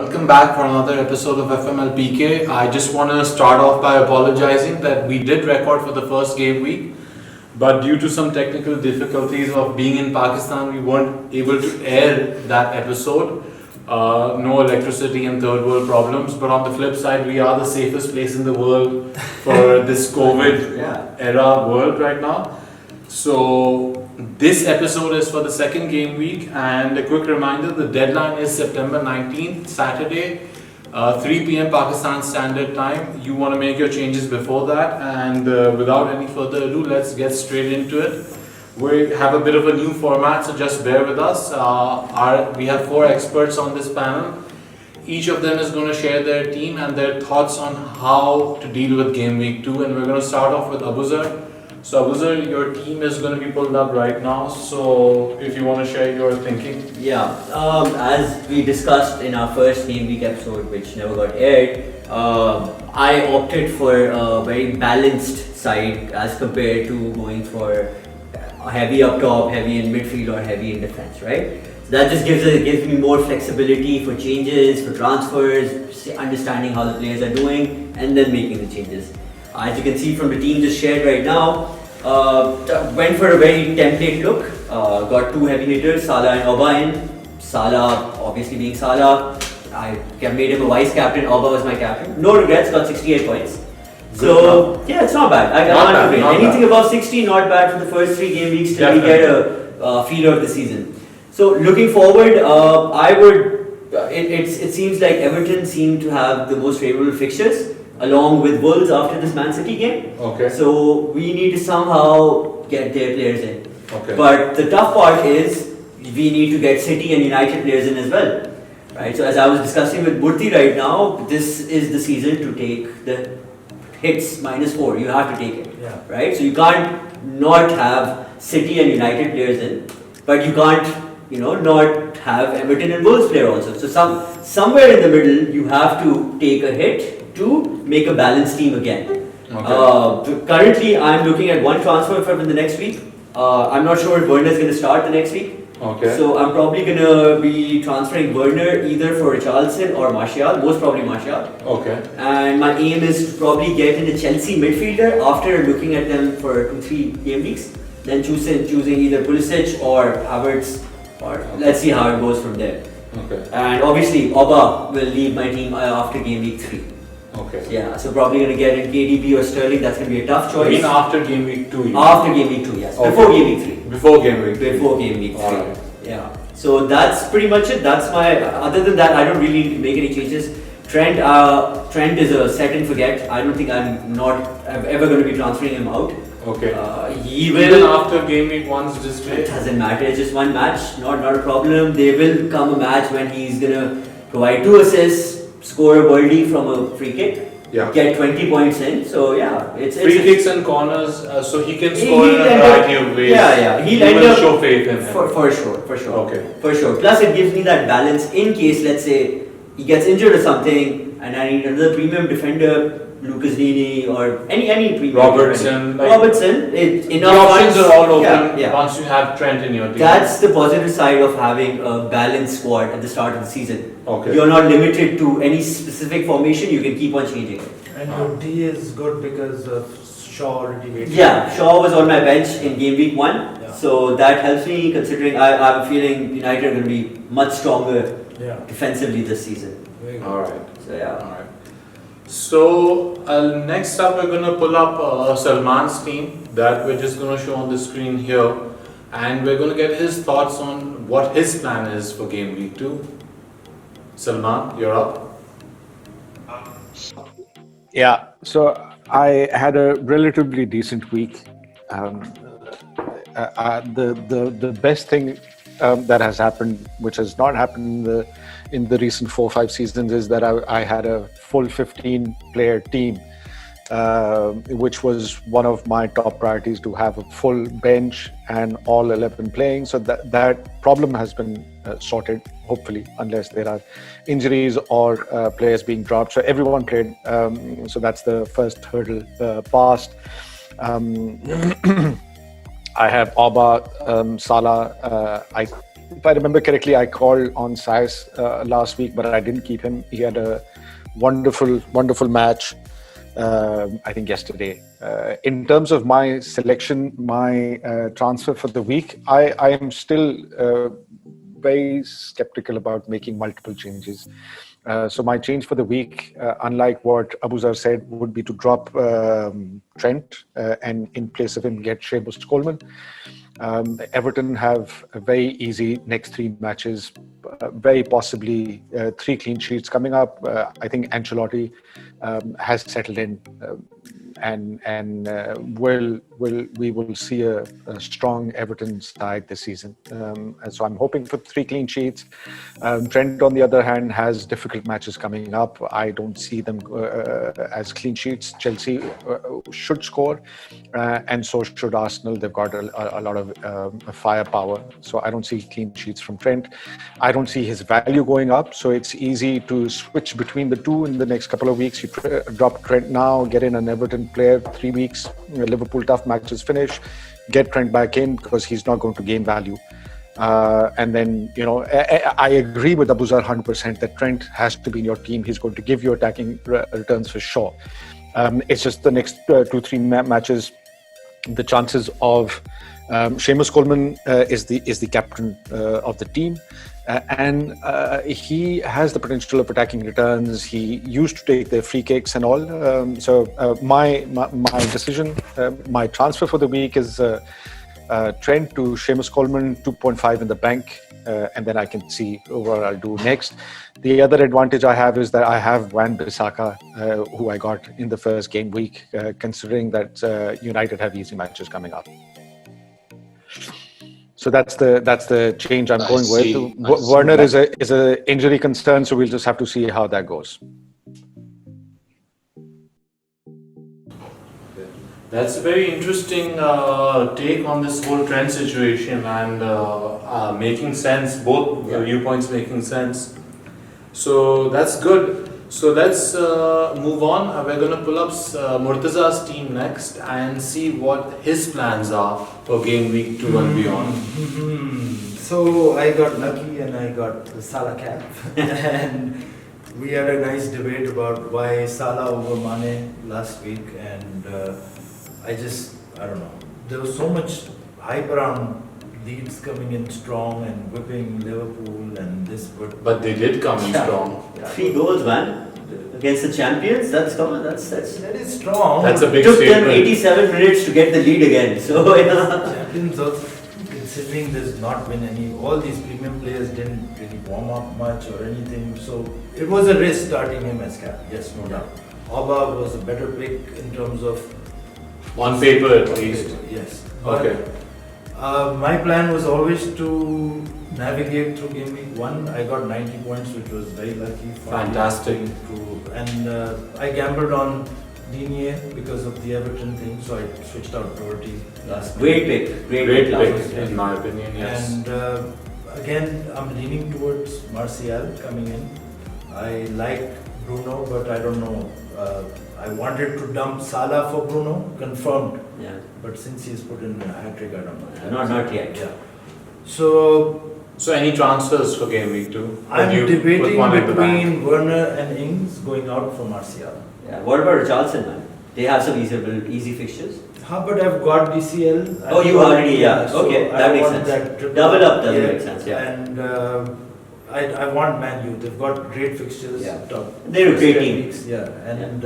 Welcome back for another episode of FMLPK. I just want to start off by apologizing that we did record for the first game week, but due to some technical difficulties of being in Pakistan, we weren't able to air that episode. No electricity and third world problems, but on the flip side, we are the safest place in the world for this COVID era world right now. So this episode is for the second game week, and a quick reminder, the deadline is September 19th, Saturday, 3 p.m. Pakistan Standard Time. You want to make your changes before that, and without any further ado, let's get straight into it. We have a bit of a new format, so just bear with us. We have 4 experts on this panel. Each of them is going to share their team and their thoughts on how to deal with game week 2, and we're going to start off with Abuzar. So Abuzar, your team is going to be pulled up right now, so if you want to share your thinking. Yeah, as we discussed in our first game week episode, which never got aired, I opted for a very balanced side as compared to going for heavy up top, heavy in midfield or heavy in defense, right? So that just gives me more flexibility for changes, for transfers, understanding how the players are doing and then making the changes. As you can see from the team just shared right now, went for a very template look, got 2 heavy hitters, Salah and Oba in. Salah, obviously being Salah, I made him a vice captain, Oba was my captain. No regrets, got 68 points. So, yeah, it's not bad. I can't complain. Anything above 60, not bad for the first 3 game weeks till we get a feel of the season. So, looking forward, it seems like Everton seem to have the most favourable fixtures, along with Wolves after this Man City game. Okay. So we need to somehow get their players in. Okay. But the tough part is we need to get City and United players in as well. Right? So as I was discussing with Murthy right now, this is the season to take the hits -4. You have to take it. Yeah. Right? So you can't not have City and United players in, but you can't, not have Everton and Wolves player also. So somewhere in the middle you have to take a hit to make a balanced team again. Okay. Currently, I'm looking at 1 transfer for the next week. I'm not sure if Werner is going to start the next week. Okay. So I'm probably going to be transferring Werner either for Richarlison or Martial, most probably Martial. Okay. And my aim is to probably get in a Chelsea midfielder after looking at them for 2-3 game weeks. Then choosing either Pulisic or Havertz, or let's see how it goes from there. Okay. And obviously, Oba will leave my team after game week 3. Okay. Yeah, so probably going to get in KDB or Sterling. That's going to be a tough choice. Even after game week 2? After game week 2, yes. Okay. Before game week 3. Before game week 3. Before game week 3. Alright. Yeah. So that's pretty much it. That's my. Other than that, I don't really need to make any changes. Trent is a set and forget. I don't think I'm ever going to be transferring him out. Okay. He will. Even after game week 1's display? It doesn't matter. It's just one match. Not a problem. There will come a match when he's going to provide 2 assists, score a worldie from a free kick. Yeah. Get 20 points in, so yeah, it's free kicks and corners, so he can score in a variety of ways. Yeah, he'll end up show faith in him. For sure. Okay. For sure. Plus, it gives me that balance in case, let's say, he gets injured or something, and I need another premium defender, Lucas Dini or any premium. Robertson. The options are all open yeah. once you have Trent in your team. That's the positive side of having a balanced squad at the start of the season. Okay. You're not limited to any specific formation, you can keep on changing it. And your D is good because of Shaw already waiting. Yeah, Shaw was on my bench in game week 1. Yeah. So that helps me considering I'm feeling United are going to be much stronger defensively this season. Alright. So yeah. Alright. So next up we're going to pull up Salman's team that we're just going to show on the screen here, and we're going to get his thoughts on what his plan is for game week 2. Salman, you're up. Yeah, so I had a relatively decent week. The best thing that has happened, which has not happened in the recent 4 or 5 seasons, is that I had a full 15-player team, which was one of my top priorities, to have a full bench and all 11 playing. So that problem has been sorted, hopefully, unless there are injuries or players being dropped. So everyone played. So that's the first hurdle passed. I have Oba, Salah. if I remember correctly, I called on Sais last week, but I didn't keep him. He had a wonderful match. I think yesterday. In terms of my selection, my transfer for the week, I am still very skeptical about making multiple changes. So my change for the week, unlike what Abuzar said, would be to drop Trent and in place of him get Seamus Coleman. Everton have a very easy next 3 matches, very possibly 3 clean sheets coming up. I think Ancelotti has settled in, and we will see a strong Everton side this season. And so I'm hoping for 3 clean sheets. Trent, on the other hand, has difficult matches coming up. I don't see them as clean sheets. Chelsea should score, and so should Arsenal. They've got a lot of firepower. So I don't see clean sheets from Trent. I don't see his value going up. So it's easy to switch between the two in the next couple of weeks. You drop Trent now, get in an Everton player, 3 weeks, Liverpool tough matches finish, get Trent back in because he's not going to gain value. And then, I agree with Abuzar 100% that Trent has to be in your team. He's going to give you attacking returns for sure. It's just the next 2-3 matches, the chances of Seamus Coleman is the captain of the team. And he has the potential of attacking returns. He used to take the free kicks and all. So my decision, my transfer for the week is Trent to Seamus Coleman, 2.5 in the bank, and then I can see what I'll do next. The other advantage I have is that I have Wan-Bissaka, who I got in the first game week, considering that United have easy matches coming up. So that's the change I'm going with. Werner is a injury concern, so we'll just have to see how that goes. That's a very interesting take on this whole Trent situation, and making sense. Both viewpoints making sense. So that's good. So let's move on. We're going to pull up Murtaza's team next and see what his plans are for game week 2 and beyond. So I got lucky and I got the Salah cap. And we had a nice debate about why Salah over Mane last week, and I don't know. There was so much hype around Leeds coming in strong and whipping Liverpool and this, but they did come in strong. 3 goals, man, against the champions. That is strong. That's a big took statement. them 87 minutes to get the lead again. So Champions also, considering there's not been any, all these premium players didn't really warm up much or anything. So it was a risk starting him as captain. Yes, no doubt. Oba was a better pick in terms of on paper at least. Yes. Okay. My plan was always to navigate through game week 1. I got 90 points, which was very lucky. Fantastic. And I gambled on Digne because of the Everton thing, so I switched out Doherty last Great minute. pick. Great pick, in my opinion, yes. And again, I'm leaning towards Martial coming in. I like Bruno, but I don't know. I wanted to dump Salah for Bruno, confirmed. Yeah. But since he's put in a hat-trick, I don't know. Not yet. Yeah. So any transfers for game week 2? I'm debating between Werner and Ings going out for Martial. Yeah. What about Richarlison, man? They have some easy fixtures. But I've got DCL. Oh, you already, yeah. So okay, that makes sense. Double up doesn't make sense, yeah. And I want Man U. They've got great fixtures. Yeah. They're a great team. Yeah, and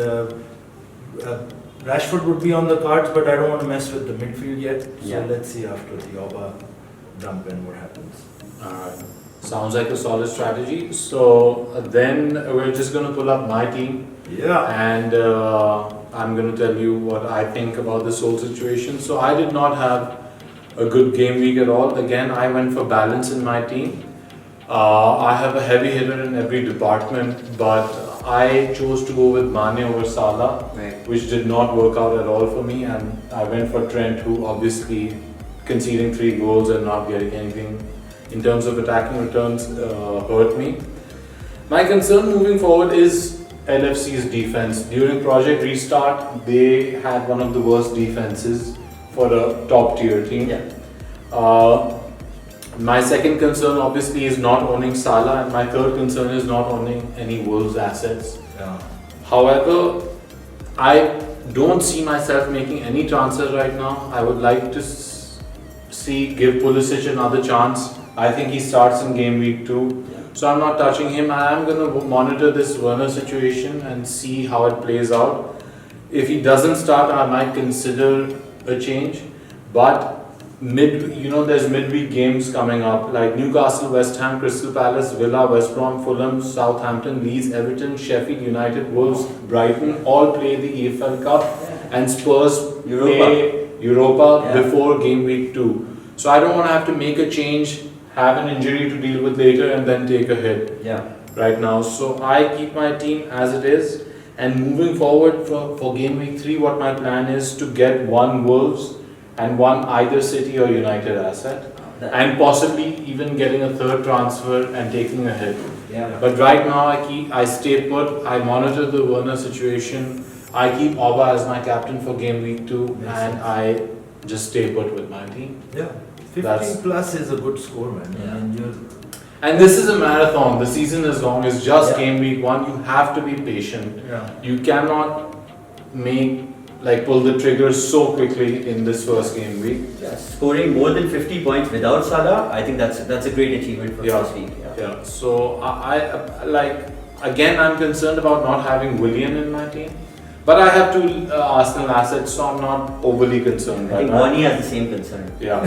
Rashford would be on the cards, but I don't want to mess with the midfield yet. So let's see after the Oba dump and what happens. Sounds like a solid strategy. So then we're just going to pull up my team. Yeah. And I'm going to tell you what I think about this whole situation. So I did not have a good game week at all. Again, I went for balance in my team. I have a heavy hitter in every department, but I chose to go with Mane over Salah, which did not work out at all for me, and I went for Trent, who obviously conceding 3 goals and not getting anything in terms of attacking returns hurt me. My concern moving forward is LFC's defense. During Project Restart, they had one of the worst defenses for a top tier team. My second concern obviously is not owning Salah, and my third concern is not owning any Wolves assets. Yeah. However, I don't see myself making any transfers right now. I would like to give Pulisic another chance. I think he starts in game week 2. So I'm not touching him. I am going to monitor this Werner situation and see how it plays out. If he doesn't start, I might consider a change. But there's midweek games coming up like Newcastle, West Ham, Crystal Palace, Villa, West Brom, Fulham, Southampton, Leeds, Everton, Sheffield United, Wolves, Brighton all play the EFL Cup, and Spurs play Europa before game week 2. So I don't want to have to make a change, have an injury to deal with later, and then take a hit right now. So I keep my team as it is, and moving forward for game week 3, what my plan is to get one Wolves and one either City or United asset, and possibly even getting a third transfer and taking a hit. But right now I stay put. I monitor the Werner situation. I keep Oba as my captain for game week 2, and I just stay put with my team. 15 plus is a good score, man. I mean, and this is a marathon. The season is long. It's just game week 1. You have to be patient. You cannot pull the trigger so quickly in this first game week. Scoring more than 50 points without Salah, I think that's a great achievement for first week. So I'm concerned about not having Willian in my team. But I have 2 Arsenal assets, so I'm not overly concerned. I think Wani has the same concern. Yeah,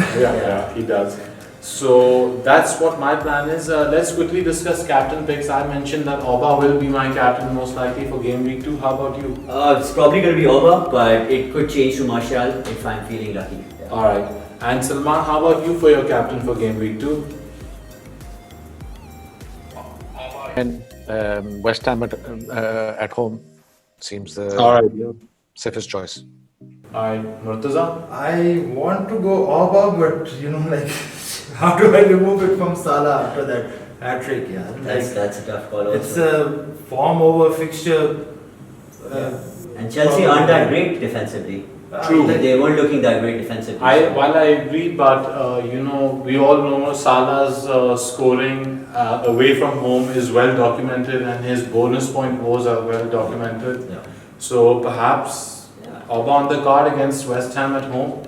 he does. So that's what my plan is. Let's quickly discuss captain picks. I mentioned that Oba will be my captain most likely for game week 2. How about you? It's probably going to be Oba, but it could change to Martial if I'm feeling lucky. Alright. And Salman, how about you for your captain for game week 2? And West Ham at home seems the safest choice. Alright, Murtaza? I want to go Oba, but how do I remove it from Salah after that hat-trick? That's a tough call also. It's a form over fixture. And Chelsea aren't that great defensively. True. They weren't looking that great defensively. While I agree, but we all know Salah's scoring away from home is well documented, and his bonus point woes are well documented. So perhaps Oba on the card against West Ham at home.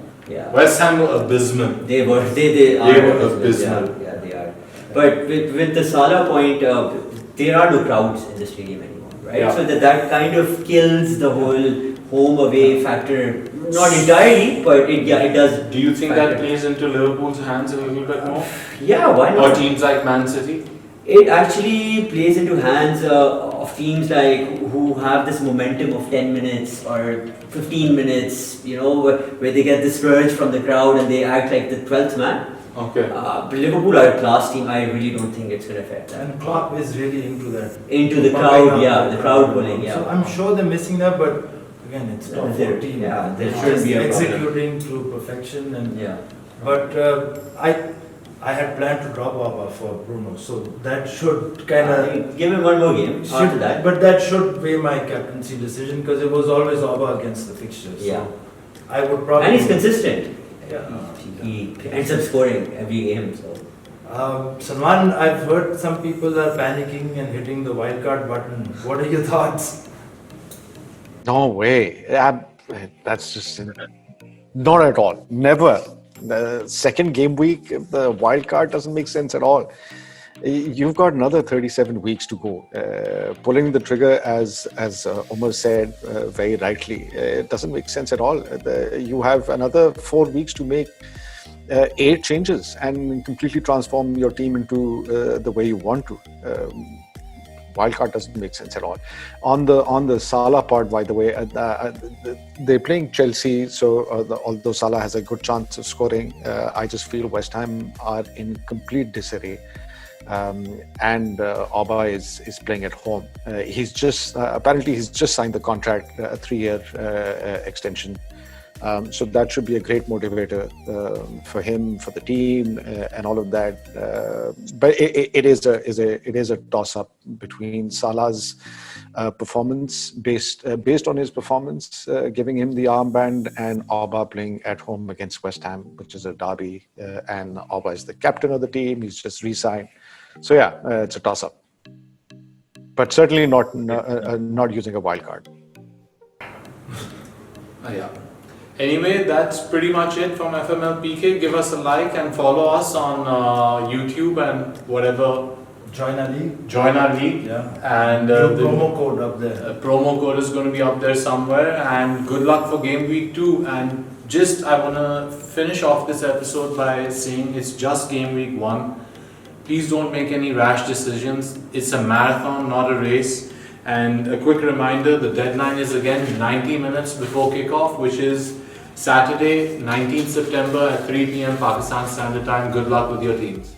West Ham were abysmal. They were abysmal. Yeah, they are. But with the Salah point, there are no crowds in the stadium anymore, right? So that kind of kills the whole home-away factor. Not entirely, but it does. Do you think that plays into Liverpool's hands a little bit more? Yeah, why not? Or teams like Man City? It actually plays into hands of teams who have this momentum of 10 minutes or 15 minutes, where they get this surge from the crowd and they act like the 12th man. Okay. But Liverpool are a class team. I really don't think it's going to affect that. And Klopp is really into that. Into the crowd, the crowd bullying, So I'm sure they're missing that, but again, it's top 14. There shouldn't be a executing to perfection. But I had planned to drop Oba for Bruno, so that should kind of give him one more game after that. But that should be my captaincy decision because it was always Oba against the fixtures. So I would probably. And he's consistent. Yeah. He ends up scoring every game. So. Salman, I've heard some people are panicking and hitting the wildcard button. What are your thoughts? No way. That's just not at all. Never. The second game week, the wild card doesn't make sense at all. You've got another 37 weeks to go. Pulling the trigger, as Omar said very rightly, it doesn't make sense at all. You have another 4 weeks to make 8 changes and completely transform your team into the way you want to. Wildcard doesn't make sense at all. On the Salah part, by the way, they're playing Chelsea, so although Salah has a good chance of scoring, I just feel West Ham are in complete disarray. And Oba is playing at home. He's just apparently he's just signed the contract, a 3-year extension. So that should be a great motivator for him, for the team, and all of that. But it is a toss-up between Salah's performance based on his performance, giving him the armband, and Auba playing at home against West Ham, which is a derby, and Auba is the captain of the team. He's just re-signed. So yeah, it's a toss-up, but certainly not using a wild card. Yeah. Anyway, that's pretty much it from FMLPK. Give us a like and follow us on YouTube and whatever. Join our league. Yeah. And the the promo code up there. Promo code is going to be up there somewhere. And good luck for game week 2. And I want to finish off this episode by saying it's just game week 1. Please don't make any rash decisions. It's a marathon, not a race. And a quick reminder, the deadline is again 90 minutes before kickoff, which is Saturday, 19th September at 3 p.m. Pakistan Standard Time. Good luck with your teams.